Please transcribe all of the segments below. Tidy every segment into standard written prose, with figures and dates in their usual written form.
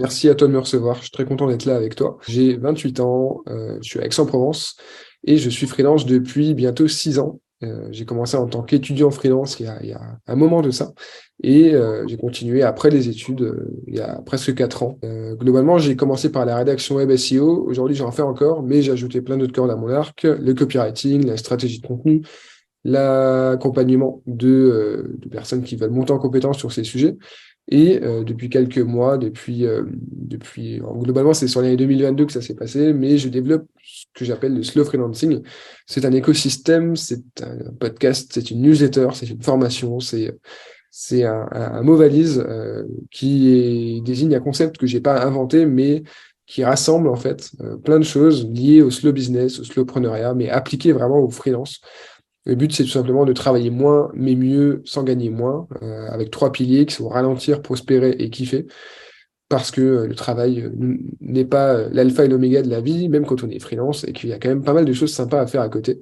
Merci à toi de me recevoir. Je suis très content d'être là avec toi. J'ai 28 ans, je suis à Aix-en-Provence et je suis freelance depuis bientôt 6 ans. J'ai commencé en tant qu'étudiant freelance il y a un moment de ça et j'ai continué après les études il y a presque 4 ans. Globalement, j'ai commencé par la rédaction web SEO. Aujourd'hui, j'en fais encore, mais j'ai ajouté plein d'autres cordes à mon arc, le copywriting, la stratégie de contenu, l'accompagnement de personnes qui veulent monter en compétence sur ces sujets. Et depuis quelques mois, alors, globalement, c'est sur l'année 2022 que ça s'est passé, mais je développe ce que j'appelle le slow freelancing. C'est un écosystème, c'est un podcast, c'est une newsletter, c'est une formation, c'est un mot valise désigne un concept que j'ai pas inventé, mais qui rassemble en fait plein de choses liées au slow business, au slowpreneuriat, mais appliquées vraiment au freelance. Le but, c'est tout simplement de travailler moins, mais mieux, sans gagner moins, avec 3 piliers qui sont ralentir, prospérer et kiffer, parce que le travail n'est pas l'alpha et l'oméga de la vie, même quand on est freelance, et qu'il y a quand même pas mal de choses sympas à faire à côté.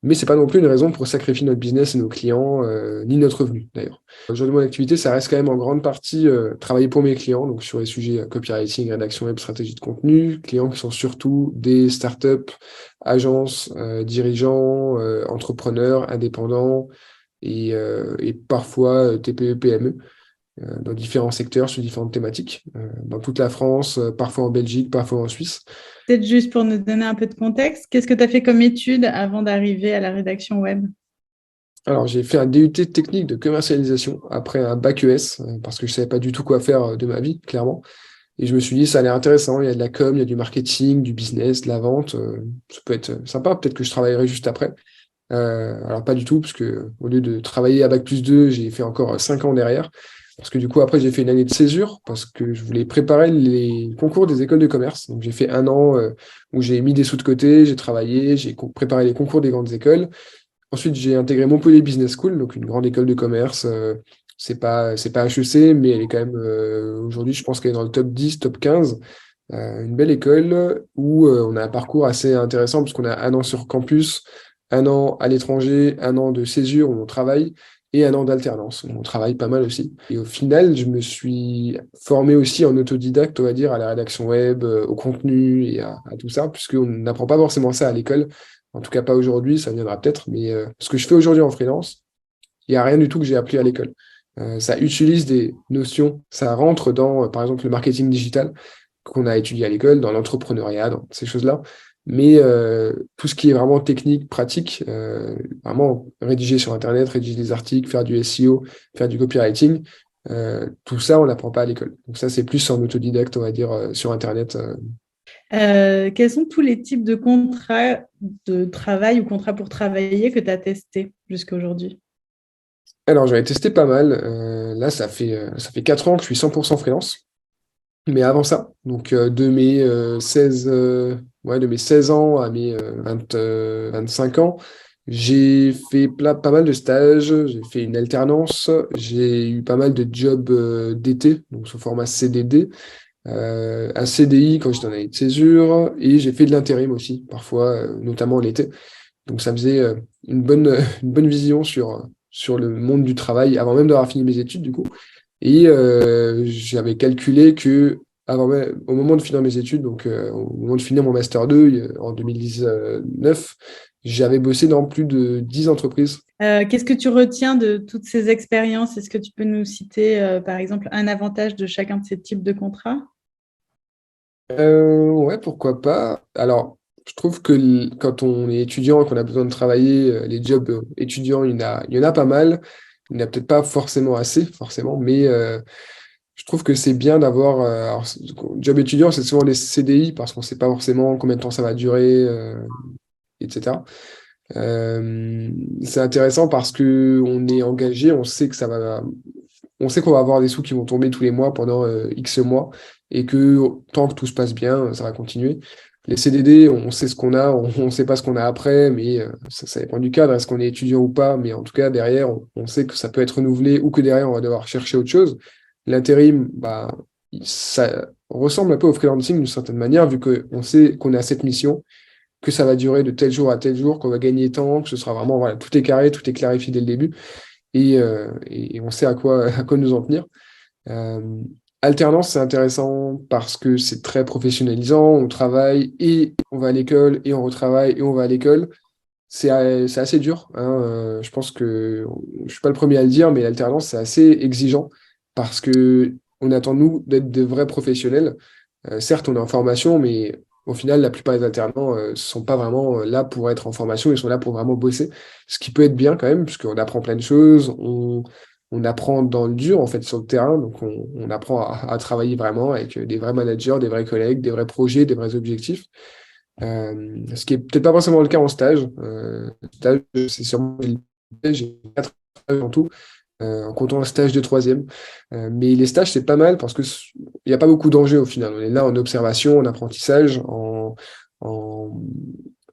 Mais c'est pas non plus une raison pour sacrifier notre business et nos clients, ni notre revenu d'ailleurs. Aujourd'hui, mon activité, ça reste quand même en grande partie travailler pour mes clients, donc sur les sujets copywriting, rédaction web, stratégie de contenu, clients qui sont surtout des startups, agences, dirigeants, entrepreneurs, indépendants et parfois TPE, PME dans différents secteurs, sur différentes thématiques, dans toute la France, parfois en Belgique, parfois en Suisse. Peut-être juste pour nous donner un peu de contexte, qu'est-ce que tu as fait comme étude avant d'arriver à la rédaction web? Alors, j'ai fait un DUT technique de commercialisation après un bac ES, parce que je savais pas du tout quoi faire de ma vie, clairement. Et je me suis dit, ça a l'air intéressant, il y a de la com, il y a du marketing, du business, de la vente, ça peut être sympa, peut-être que je travaillerai juste après. Alors, pas du tout, parce que au lieu de travailler à bac+2, j'ai fait encore 5 ans derrière. Parce que du coup, après, j'ai fait une année de césure, parce que je voulais préparer les concours des écoles de commerce. Donc, j'ai fait un an où j'ai mis des sous de côté, j'ai travaillé, j'ai préparé les concours des grandes écoles. Ensuite, j'ai intégré Montpellier Business School, donc une grande école de commerce. C'est pas HEC, mais elle est quand même, aujourd'hui, je pense qu'elle est dans le top 10, top 15. Une belle école où on a un parcours assez intéressant, puisqu'on a un an sur campus, un an à l'étranger, un an de césure où on travaille, et un an d'alternance où on travaille pas mal aussi. Et au final, je me suis formé aussi en autodidacte, on va dire, à la rédaction web, au contenu et à tout ça, puisqu'on n'apprend pas forcément ça à l'école. En tout cas, pas aujourd'hui, ça viendra peut-être, mais ce que je fais aujourd'hui en freelance, il n'y a rien du tout que j'ai appris à l'école. Ça utilise des notions, ça rentre dans, par exemple, le marketing digital qu'on a étudié à l'école, dans l'entrepreneuriat, dans ces choses-là. Mais tout ce qui est vraiment technique, pratique, vraiment rédiger sur Internet, rédiger des articles, faire du SEO, faire du copywriting, tout ça, on n'apprend pas à l'école. Donc ça, c'est plus en autodidacte, on va dire, sur Internet. Quels sont tous les types de contrats de travail ou contrats pour travailler que tu as testés jusqu'à aujourd'hui? Alors, j'en ai testé pas mal. Là, ça fait 4 ans que je suis 100% freelance. Mais avant ça, donc de mes 16 ans à mes 25 ans, j'ai fait pas mal de stages, j'ai fait une alternance, j'ai eu pas mal de jobs d'été, donc sous format CDD, un CDI quand j'étais en année de césure, et j'ai fait de l'intérim aussi, parfois, notamment l'été. Donc ça faisait une bonne vision sur le monde du travail avant même d'avoir fini mes études, du coup. Et j'avais calculé que au moment de finir mes études, donc au moment de finir mon Master 2 en 2019, j'avais bossé dans plus de 10 entreprises. Qu'est-ce que tu retiens de toutes ces expériences? Est-ce que tu peux nous citer, par exemple, un avantage de chacun de ces types de contrats? Ouais, pourquoi pas. Alors, je trouve que quand on est étudiant et qu'on a besoin de travailler, les jobs étudiants, il y en a pas mal. Il n'y en a peut-être pas forcément assez, forcément, mais je trouve que c'est bien d'avoir. Alors, job étudiant, c'est souvent les CDI parce qu'on ne sait pas forcément combien de temps ça va durer, etc. C'est intéressant parce que on est engagé, on sait qu'on va avoir des sous qui vont tomber tous les mois pendant X mois et que tant que tout se passe bien, ça va continuer. Les CDD, on sait ce qu'on a, on sait pas ce qu'on a après, mais ça dépend du cadre, est-ce qu'on est étudiant ou pas, mais en tout cas, derrière, on sait que ça peut être renouvelé ou que derrière, on va devoir chercher autre chose. L'intérim, bah, ça ressemble un peu au freelancing d'une certaine manière, vu qu'on sait qu'on est à cette mission, que ça va durer de tel jour à tel jour, qu'on va gagner tant, que ce sera vraiment, voilà, tout est carré, tout est clarifié dès le début, et on sait à quoi nous en tenir. Euh, Alternance, c'est intéressant parce que c'est très professionnalisant. On travaille et on va à l'école et on retravaille et on va à l'école. C'est assez dur, hein. Je pense que je suis pas le premier à le dire, mais l'alternance, c'est assez exigeant parce que on attend, nous, d'être de vrais professionnels. Certes, on est en formation, mais au final, la plupart des alternants sont pas vraiment là pour être en formation, ils sont là pour vraiment bosser. Ce qui peut être bien quand même, puisqu'on apprend plein de choses, on apprend dans le dur, en fait, sur le terrain. Donc, on apprend à travailler vraiment avec des vrais managers, des vrais collègues, des vrais projets, des vrais objectifs. Ce qui est peut-être pas forcément le cas en stage. Stage, c'est sûrement j'ai 4 stages en tout, en comptant un stage de troisième. Mais les stages, c'est pas mal parce que il n'y a pas beaucoup d'enjeux au final. On est là en observation, en apprentissage, en, ouais,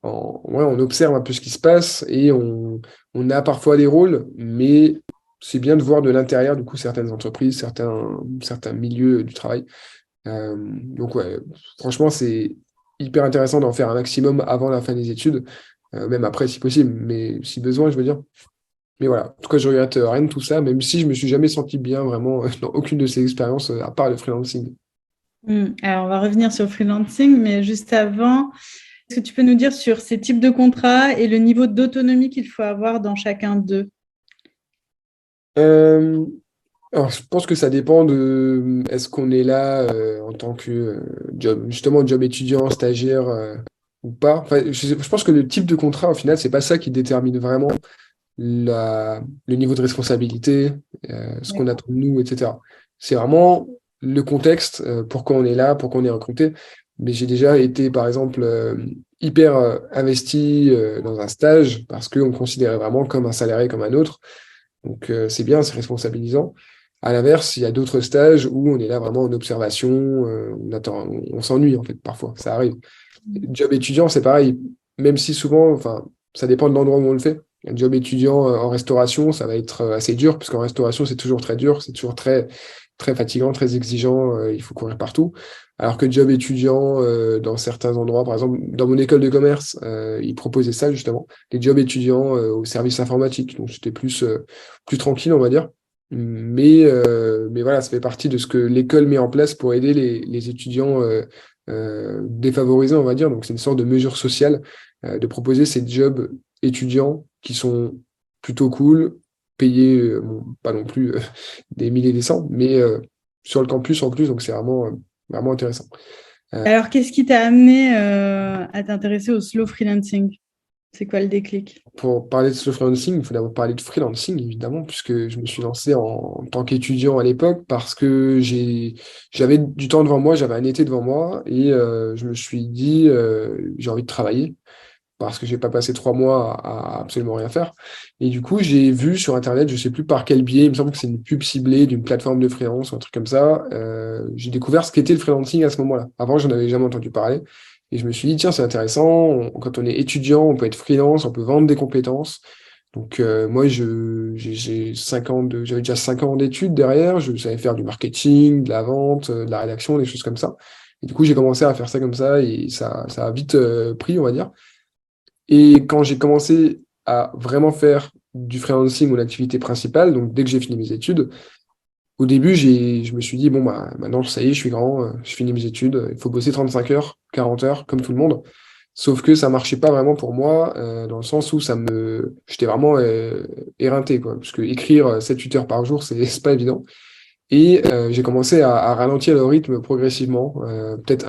on observe un peu ce qui se passe et on a parfois des rôles, mais c'est bien de voir de l'intérieur, du coup, certaines entreprises, certains milieux du travail. Donc, ouais, franchement, c'est hyper intéressant d'en faire un maximum avant la fin des études, même après si possible, mais si besoin, je veux dire. Mais voilà, en tout cas, je regrette rien de tout ça, même si je me suis jamais senti bien vraiment dans aucune de ces expériences, à part le freelancing. Alors, on va revenir sur le freelancing, mais juste avant, est-ce que tu peux nous dire sur ces types de contrats et le niveau d'autonomie qu'il faut avoir dans chacun d'eux? Euh, alors, je pense que ça dépend de est-ce qu'on est là en tant que job, justement, job étudiant, stagiaire ou pas. Enfin, je pense que le type de contrat, au final, c'est pas ça qui détermine vraiment le niveau de responsabilité, ce qu'on attend de nous, etc. C'est vraiment le contexte, pourquoi on est là, pourquoi on est recruté. Mais j'ai déjà été, par exemple, hyper investi dans un stage parce qu'on me considérait vraiment comme un salarié comme un autre. Donc, c'est bien, c'est responsabilisant. À l'inverse, il y a d'autres stages où on est là vraiment en observation, on attend, on s'ennuie en fait parfois, ça arrive. Job étudiant, c'est pareil, même si souvent, enfin, ça dépend de l'endroit où on le fait. Un job étudiant en restauration, ça va être assez dur, parce qu'en restauration, c'est toujours très dur, c'est toujours très fatigant, très exigeant, il faut courir partout. Alors que job étudiant, dans certains endroits, par exemple, dans mon école de commerce, ils proposaient ça justement, les jobs étudiants au service informatique. Donc c'était plus tranquille, on va dire. Mais voilà, ça fait partie de ce que l'école met en place pour aider les étudiants défavorisés, on va dire. Donc, c'est une sorte de mesure sociale de proposer ces jobs étudiants qui sont plutôt cool, payés, bon, pas non plus des milliers et des cents, mais sur le campus en plus. Donc, c'est vraiment intéressant. Alors, qu'est-ce qui t'a amené à t'intéresser au slow freelancing? C'est quoi le déclic? Pour parler de slow freelancing, il faut d'abord parler de freelancing, évidemment, puisque je me suis lancé en tant qu'étudiant à l'époque parce que j'avais du temps devant moi, j'avais un été devant moi et je me suis dit, j'ai envie de travailler parce que j'ai pas passé 3 mois à absolument rien faire. Et du coup, j'ai vu sur Internet, je sais plus par quel biais, il me semble que c'est une pub ciblée d'une plateforme de freelance ou un truc comme ça. J'ai découvert ce qu'était le freelancing à ce moment-là. Avant, j'en avais jamais entendu parler. Et je me suis dit, tiens, c'est intéressant. Quand on est étudiant, on peut être freelance, on peut vendre des compétences. Donc, moi, j'avais déjà 5 ans d'études derrière. Je savais faire du marketing, de la vente, de la rédaction, des choses comme ça. Et du coup, j'ai commencé à faire ça comme ça et ça a vite pris, on va dire. Et quand j'ai commencé à vraiment faire du freelancing mon activité principale, donc dès que j'ai fini mes études, au début, je me suis dit, bon, bah, maintenant, ça y est, je suis grand, je finis mes études, il faut bosser 35 heures, 40 heures, comme tout le monde. Sauf que ça marchait pas vraiment pour moi, dans le sens où j'étais vraiment éreinté, quoi. Parce que écrire 7-8 heures par jour, c'est pas évident. Et j'ai commencé à ralentir le rythme progressivement. Peut-être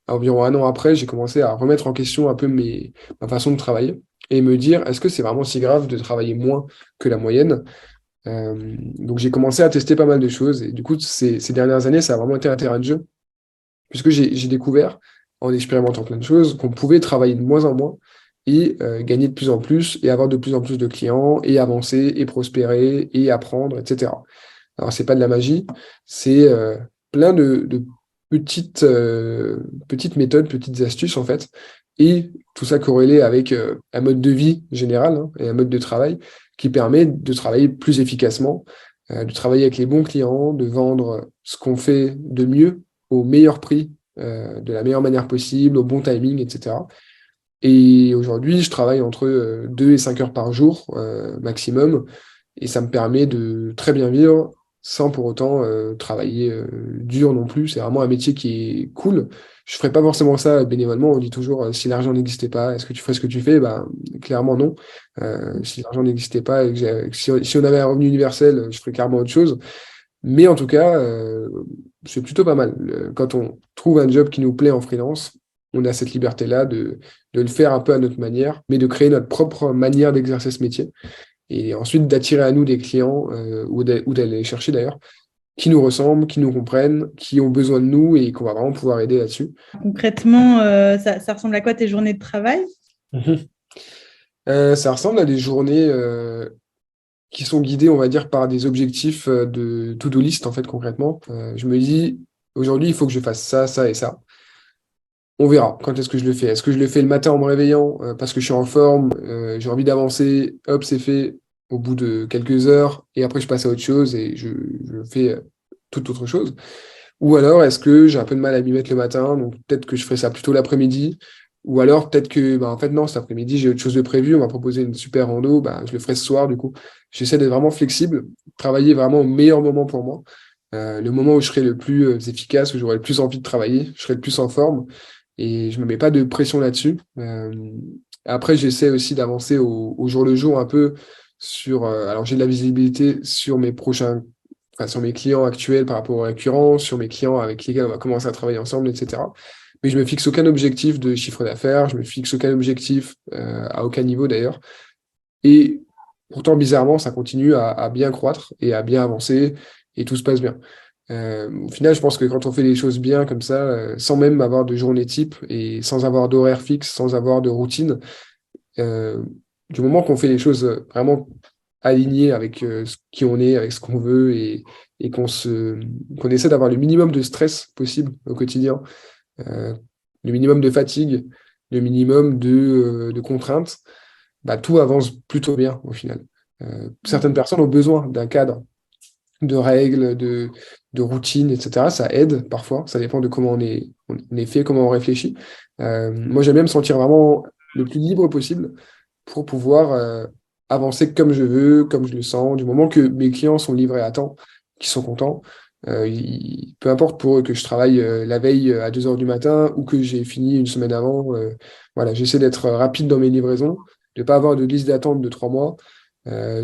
environ un an après, j'ai commencé à remettre en question un peu ma façon de travailler et me dire, est-ce que c'est vraiment si grave de travailler moins que la moyenne? Donc j'ai commencé à tester pas mal de choses. Et du coup, ces dernières années, ça a vraiment été un terrain de jeu, puisque j'ai découvert, en expérimentant plein de choses, qu'on pouvait travailler de moins en moins et gagner de plus en plus et avoir de plus en plus de clients et avancer et prospérer et apprendre, etc. Alors, c'est pas de la magie, c'est plein de petites méthodes, petites astuces, en fait, et tout ça corrélé avec un mode de vie général, hein, et un mode de travail qui permet de travailler plus efficacement, de travailler avec les bons clients, de vendre ce qu'on fait de mieux au meilleur prix, de la meilleure manière possible, au bon timing, etc. Et aujourd'hui, je travaille entre 2 et 5 heures par jour maximum, et ça me permet de très bien vivre sans pour autant travailler dur non plus. C'est vraiment un métier qui est cool. Je ferais pas forcément ça bénévolement. On dit toujours, si l'argent n'existait pas, est-ce que tu ferais ce que tu fais? Ben, clairement non. Si l'argent n'existait pas et si on avait un revenu universel, je ferais carrément autre chose. Mais en tout cas, c'est plutôt pas mal. Quand on trouve un job qui nous plaît en freelance, on a cette liberté-là de le faire un peu à notre manière, mais de créer notre propre manière d'exercer ce métier. Et ensuite d'attirer à nous des clients, ou d'aller les chercher d'ailleurs, qui nous ressemblent, qui nous comprennent, qui ont besoin de nous et qu'on va vraiment pouvoir aider là-dessus. Concrètement, ça ressemble à quoi tes journées de travail? Mhm. Ça ressemble à des journées qui sont guidées, on va dire, par des objectifs de to-do list, en fait, concrètement. Je me dis, aujourd'hui, il faut que je fasse ça, ça et ça. On verra quand est-ce que je le fais. Est-ce que je le fais le matin en me réveillant parce que je suis en forme, j'ai envie d'avancer, hop, c'est fait au bout de quelques heures, et après je passe à autre chose et je fais toute autre chose. Ou alors est-ce que j'ai un peu de mal à m'y mettre le matin, donc peut-être que je ferai ça plutôt l'après-midi. Ou alors peut-être que, bah, en fait, non, cet après-midi, j'ai autre chose de prévu, on m'a proposé une super rando, bah, je le ferai ce soir, du coup. J'essaie d'être vraiment flexible, travailler vraiment au meilleur moment pour moi. Le moment où je serai le plus efficace, où j'aurai le plus envie de travailler, je serai le plus en forme et je me mets pas de pression là-dessus. Après, j'essaie aussi d'avancer au jour le jour un peu sur. Alors, j'ai de la visibilité sur mes enfin, sur mes clients actuels par rapport aux récurrents, sur mes clients avec lesquels on va commencer à travailler ensemble, etc. Mais je me fixe aucun objectif de chiffre d'affaires, je me fixe aucun objectif à aucun niveau d'ailleurs. Et pourtant, bizarrement, ça continue à bien croître et à bien avancer et tout se passe bien. Au final, je pense que quand on fait les choses bien comme ça, sans même avoir de journée type et sans avoir d'horaire fixe, sans avoir de routine, euh, du moment qu'on fait les choses vraiment alignées avec qui on est, avec ce qu'on veut et qu'on essaie d'avoir le minimum de stress possible au quotidien, euh, le minimum de fatigue, le minimum de contraintes, bah, tout avance plutôt bien au final. Certaines personnes ont besoin d'un cadre de règles, de routines, etc. Ça aide parfois, ça dépend de comment on est fait, comment on réfléchit. Moi, j'aime bien me sentir vraiment le plus libre possible pour pouvoir avancer comme je veux, comme je le sens, du moment que mes clients sont livrés à temps, qu'ils sont contents. Peu importe pour eux que je travaille la veille à 2 heures du matin ou que j'ai fini une semaine avant. Voilà, j'essaie d'être rapide dans mes livraisons, de ne pas avoir de liste d'attente de 3 mois.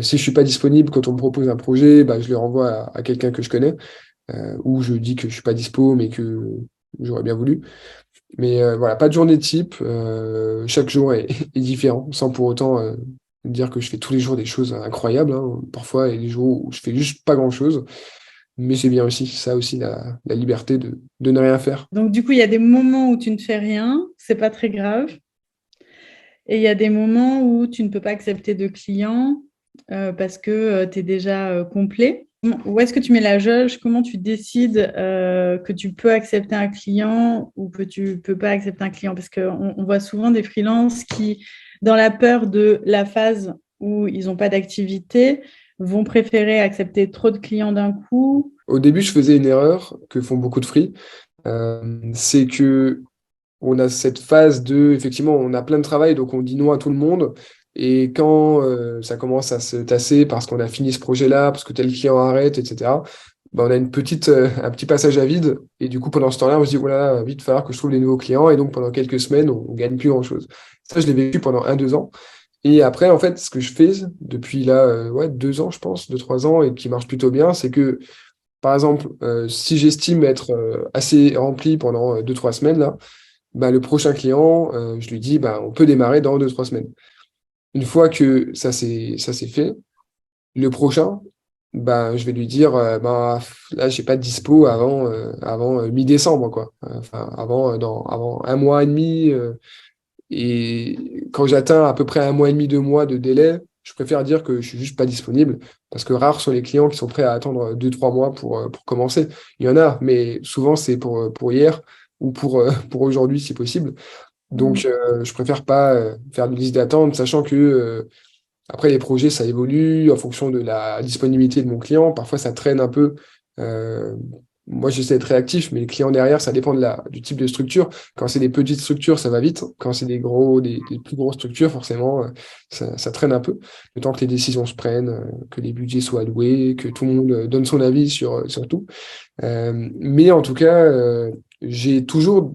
Si je suis pas disponible quand on me propose un projet, bah, je le renvoie à quelqu'un que je connais, ou je dis que je suis pas dispo, mais que j'aurais bien voulu. Mais voilà, pas de journée type. Chaque jour est différent, sans pour autant dire que je fais tous les jours des choses incroyables, hein. Parfois, il y a des jours où je fais juste pas grand-chose, mais c'est bien aussi, ça aussi, la liberté de ne rien faire. Donc, du coup, il y a des moments où tu ne fais rien, c'est pas très grave. Et il y a des moments où tu ne peux pas accepter de clients parce que tu es déjà complet. Où est-ce que tu mets la jauge? Comment tu décides que tu peux accepter un client ou que tu ne peux pas accepter un client? Parce qu'on voit souvent des freelances qui, dans la peur de la phase où ils n'ont pas d'activité, vont préférer accepter trop de clients d'un coup. Au début, je faisais une erreur que font beaucoup de free, c'est que on a cette phase de, effectivement, on a plein de travail, donc on dit non à tout le monde. Et quand ça commence à se tasser parce qu'on a fini ce projet-là, parce que tel client arrête, etc., ben, on a un petit passage à vide. Et du coup, pendant ce temps-là, on se dit, voilà, vite, il va falloir que je trouve des nouveaux clients. Et donc, pendant quelques semaines, on gagne plus grand-chose. Ça, je l'ai vécu pendant 1, 2 ans. Et après, en fait, ce que je fais depuis là, ouais, 2 ans, je pense, 2, 3 ans, et qui marche plutôt bien, c'est que, par exemple, si j'estime être assez rempli pendant 2, 3 semaines, là, bah, le prochain client, je lui dis, bah, on peut démarrer dans 2, 3 semaines. Une fois que ça c'est fait, le prochain, bah, je vais lui dire, bah, là, j'ai pas de dispo avant mi-décembre, quoi. Enfin, avant 1 mois et demi. Et quand j'atteins à peu près 1 mois et demi, 2 mois de délai, je préfère dire que je suis juste pas disponible parce que rares sont les clients qui sont prêts à attendre 2, 3 mois pour commencer. Il y en a, mais souvent c'est pour hier ou pour aujourd'hui si possible. Donc, je préfère pas faire de liste d'attente, sachant que après les projets, ça évolue en fonction de la disponibilité de mon client. Parfois, ça traîne un peu. Euh, moi, j'essaie d'être réactif, mais les clients derrière, ça dépend du type de structure. Quand c'est des petites structures, ça va vite. Quand c'est des plus grosses structures, forcément, ça traîne un peu. Le temps que les décisions se prennent, que les budgets soient alloués, que tout le monde donne son avis sur tout. Mais en tout cas, j'ai toujours,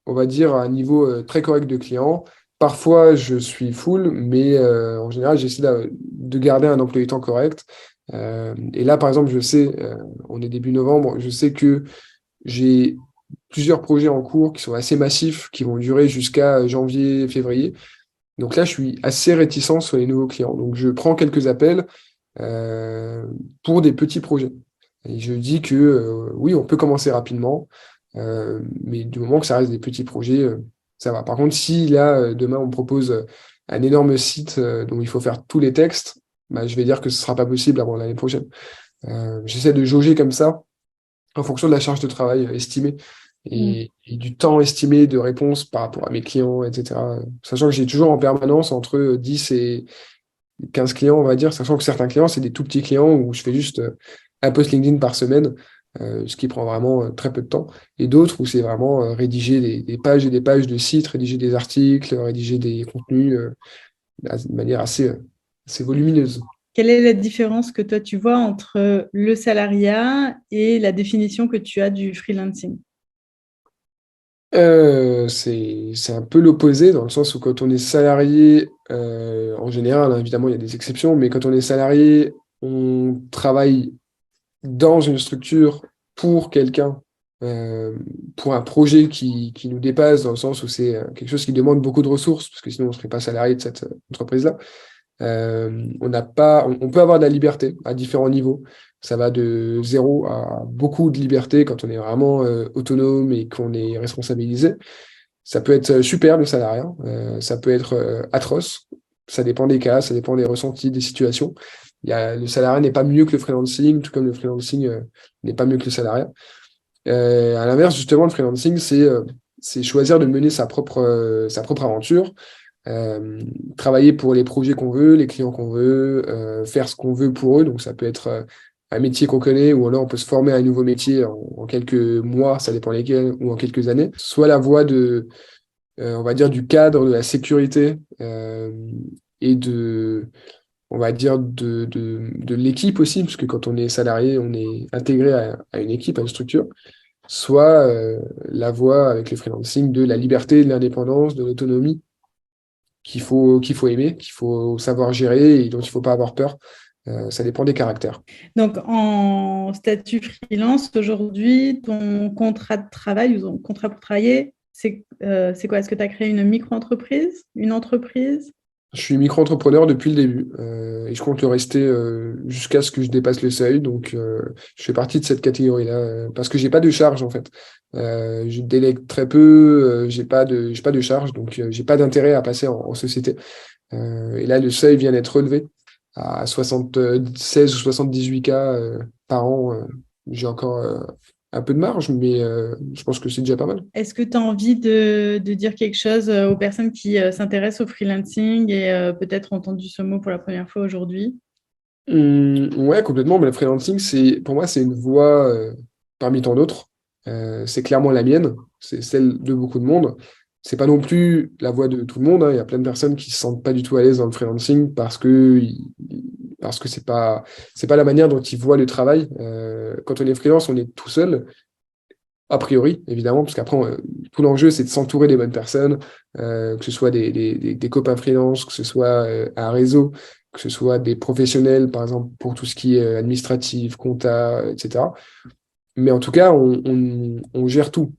on va dire, un niveau très correct de clients. Parfois, je suis full, mais en général, j'essaie de garder un emploi du temps correct. Et là, par exemple, je sais, on est début novembre, je sais que j'ai plusieurs projets en cours qui sont assez massifs, qui vont durer jusqu'à janvier, février. Donc là, je suis assez réticent sur les nouveaux clients. Donc, je prends quelques appels euh, pour des petits projets. Et je dis que oui, on peut commencer rapidement, mais du moment que ça reste des petits projets, ça va. Par contre, si là, demain, on me propose un énorme site dont il faut faire tous les textes, bah, je vais dire que ce ne sera pas possible avant l'année prochaine. J'essaie de jauger comme ça en fonction de la charge de travail estimée et du temps estimé de réponse par rapport à mes clients, etc. Sachant que j'ai toujours en permanence entre 10 et 15 clients, on va dire, sachant que certains clients, c'est des tout petits clients où je fais juste un post LinkedIn par semaine, ce qui prend vraiment très peu de temps, et d'autres où c'est vraiment rédiger des pages et des pages de sites, rédiger des articles, rédiger des contenus de manière assez volumineuse. Quelle est la différence que toi tu vois entre le salariat et la définition que tu as du freelancing? C'est un peu l'opposé dans le sens où quand on est salarié, en général, hein, évidemment, il y a des exceptions, mais quand on est salarié, on travaille dans une structure pour quelqu'un, euh, pour un projet qui nous dépasse, dans le sens où c'est quelque chose qui demande beaucoup de ressources, parce que sinon on ne serait pas salarié de cette entreprise-là. On n'a pas, on peut avoir de la liberté à différents niveaux. Ça va de zéro à beaucoup de liberté quand on est vraiment autonome et qu'on est responsabilisé. Ça peut être super le salariat, ça peut être atroce. Ça dépend des cas, ça dépend des ressentis, des situations. Le salariat n'est pas mieux que le freelancing, tout comme le freelancing n'est pas mieux que le salariat. À l'inverse, justement, le freelancing, c'est choisir de mener sa propre aventure, euh, travailler pour les projets qu'on veut, les clients qu'on veut, faire ce qu'on veut pour eux. Donc, ça peut être un métier qu'on connaît, ou alors on peut se former à un nouveau métier en quelques mois, ça dépend lesquels, ou en quelques années. Soit la voie on va dire, du cadre, de la sécurité et on va dire, de l'équipe aussi, parce que quand on est salarié, on est intégré à une équipe, à une structure. Soit la voie avec le freelancing de la liberté, de l'indépendance, de l'autonomie qu'il faut aimer, qu'il faut savoir gérer et dont il ne faut pas avoir peur. Ça dépend des caractères. Donc, en statut freelance, aujourd'hui, ton contrat de travail ou ton contrat pour travailler, c'est quoi? Est-ce que tu as créé une micro-entreprise, une entreprise? Je suis micro-entrepreneur depuis le début et je compte le rester jusqu'à ce que je dépasse le seuil. Donc, je fais partie de cette catégorie-là parce que j'ai pas de charge en fait. Je délègue très peu, j'ai pas de charge, donc j'ai pas d'intérêt à passer en société. Et là, le seuil vient d'être relevé à 76 ou 78 cas par an. J'ai encore un peu de marge, mais je pense que c'est déjà pas mal. Est-ce que tu as envie de dire quelque chose aux personnes qui s'intéressent au freelancing et peut-être ont entendu ce mot pour la première fois aujourd'hui? Ouais, complètement. Mais le freelancing, pour moi, c'est une voie parmi tant d'autres. C'est clairement la mienne, c'est celle de beaucoup de monde. C'est pas non plus la voie de tout le monde, hein. Il y a plein de personnes qui se sentent pas du tout à l'aise dans le freelancing parce que c'est pas la manière dont ils voient le travail. Quand on est freelance, on est tout seul, a priori, évidemment, parce qu'après, tout l'enjeu, c'est de s'entourer des bonnes personnes, que ce soit des copains freelance, que ce soit un réseau, que ce soit des professionnels, par exemple, pour tout ce qui est administratif, compta, etc. Mais en tout cas, on gère tout.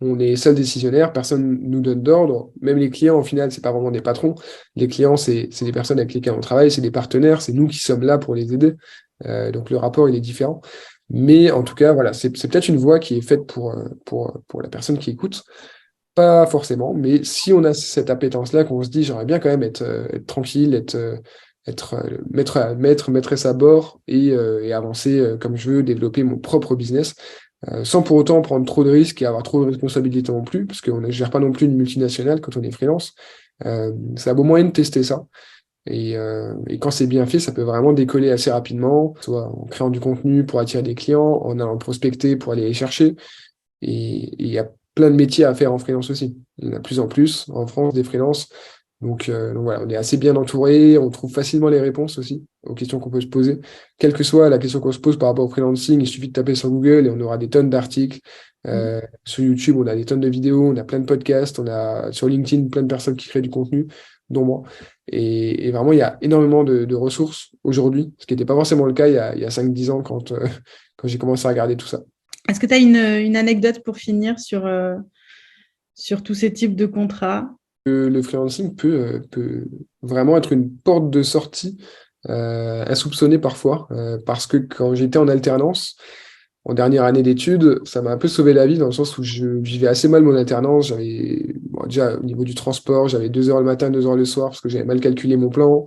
On est seul décisionnaire, personne nous donne d'ordre. Même les clients, au final, c'est pas vraiment des patrons. Les clients, c'est des personnes avec lesquelles on travaille, c'est des partenaires, c'est nous qui sommes là pour les aider. Donc le rapport, il est différent. Mais en tout cas, voilà, c'est peut-être une voie qui est faite pour la personne qui écoute. Pas forcément, mais si on a cette appétence-là, qu'on se dit, j'aimerais bien quand même être tranquille, maîtresse à bord et avancer comme je veux, développer mon propre business, sans pour autant prendre trop de risques et avoir trop de responsabilités non plus, parce qu'on ne gère pas non plus une multinationale quand on est freelance. C'est un bon moyen de tester ça. Et quand c'est bien fait, ça peut vraiment décoller assez rapidement, soit en créant du contenu pour attirer des clients, en allant prospecter pour aller les chercher. Et il y a plein de métiers à faire en freelance aussi. Il y en a de plus en plus en France, des freelances. Donc voilà, on est assez bien entouré, on trouve facilement les réponses aussi aux questions qu'on peut se poser. Quelle que soit la question qu'on se pose par rapport au freelancing, il suffit de taper sur Google et on aura des tonnes d'articles. Sur YouTube, on a des tonnes de vidéos, on a plein de podcasts, on a sur LinkedIn plein de personnes qui créent du contenu, dont moi. Et vraiment, il y a énormément de ressources aujourd'hui, ce qui n'était pas forcément le cas il y a 5-10 ans quand j'ai commencé à regarder tout ça. Est-ce que tu as une anecdote pour finir sur tous ces types de contrats? Le freelancing peut vraiment être une porte de sortie insoupçonnée parfois, parce que quand j'étais en alternance, en dernière année d'études, ça m'a un peu sauvé la vie dans le sens où je vivais assez mal mon alternance. Déjà au niveau du transport, j'avais 2 heures le matin, 2 heures le soir parce que j'avais mal calculé mon plan.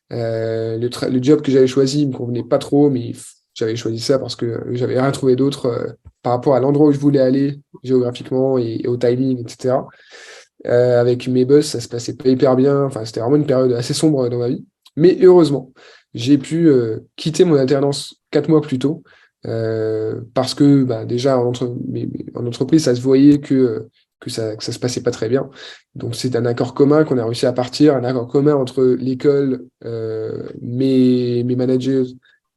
Le job que j'avais choisi me convenait pas trop, mais j'avais choisi ça parce que j'avais rien trouvé d'autre par rapport à l'endroit où je voulais aller géographiquement et au timing, etc. Avec mes boss, ça se passait pas hyper bien. Enfin, c'était vraiment une période assez sombre dans ma vie. Mais heureusement, j'ai pu quitter mon alternance 4 mois plus tôt parce que déjà en entreprise, ça se voyait que ça se passait pas très bien. Donc c'est un accord commun qu'on a réussi à partir, un accord commun entre l'école, mes managers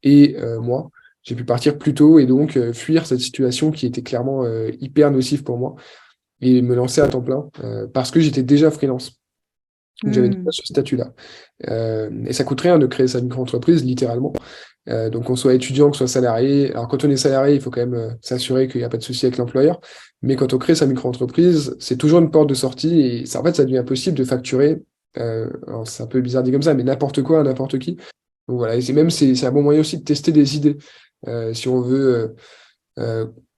et moi. J'ai pu partir plus tôt et donc fuir cette situation qui était clairement hyper nocive pour moi et me lancer à temps plein parce que j'étais déjà freelance. Donc, j'avais déjà ce statut-là. Et ça coûte rien de créer sa micro-entreprise, littéralement. Donc, qu'on soit étudiant, qu'on soit salarié. Alors, quand on est salarié, il faut quand même s'assurer qu'il n'y a pas de souci avec l'employeur. Mais quand on crée sa micro-entreprise, c'est toujours une porte de sortie. Et ça, en fait, ça devient possible de facturer. Alors, c'est un peu bizarre dit comme ça, mais n'importe quoi à n'importe qui. Donc, voilà. Et c'est un bon moyen aussi de tester des idées. Si on veut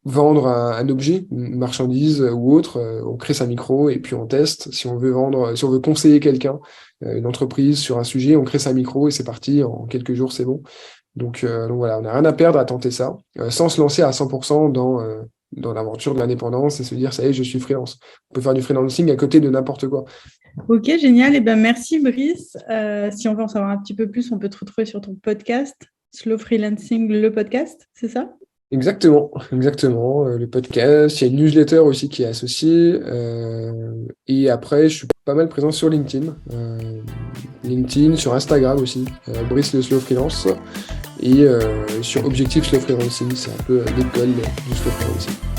vendre un objet, une marchandise ou autre, on crée sa micro et puis on teste. Si on veut conseiller quelqu'un, une entreprise sur un sujet, on crée sa micro et c'est parti, en quelques jours c'est bon. Donc voilà, on n'a rien à perdre à tenter ça, sans se lancer à 100% dans l'aventure de l'indépendance et se dire ça y est, je suis freelance. On peut faire du freelancing à côté de n'importe quoi. Ok, génial. Et merci Brice. Si on veut en savoir un petit peu plus, on peut te retrouver sur ton podcast, Slow Freelancing, le podcast, c'est ça? Exactement. Le podcast, il y a une newsletter aussi qui est associée. Et après, je suis pas mal présent sur LinkedIn, sur Instagram aussi, Brice le Slow Freelance, et sur Objectif Slow Freelancing, c'est un peu l'école du Slow Freelancing.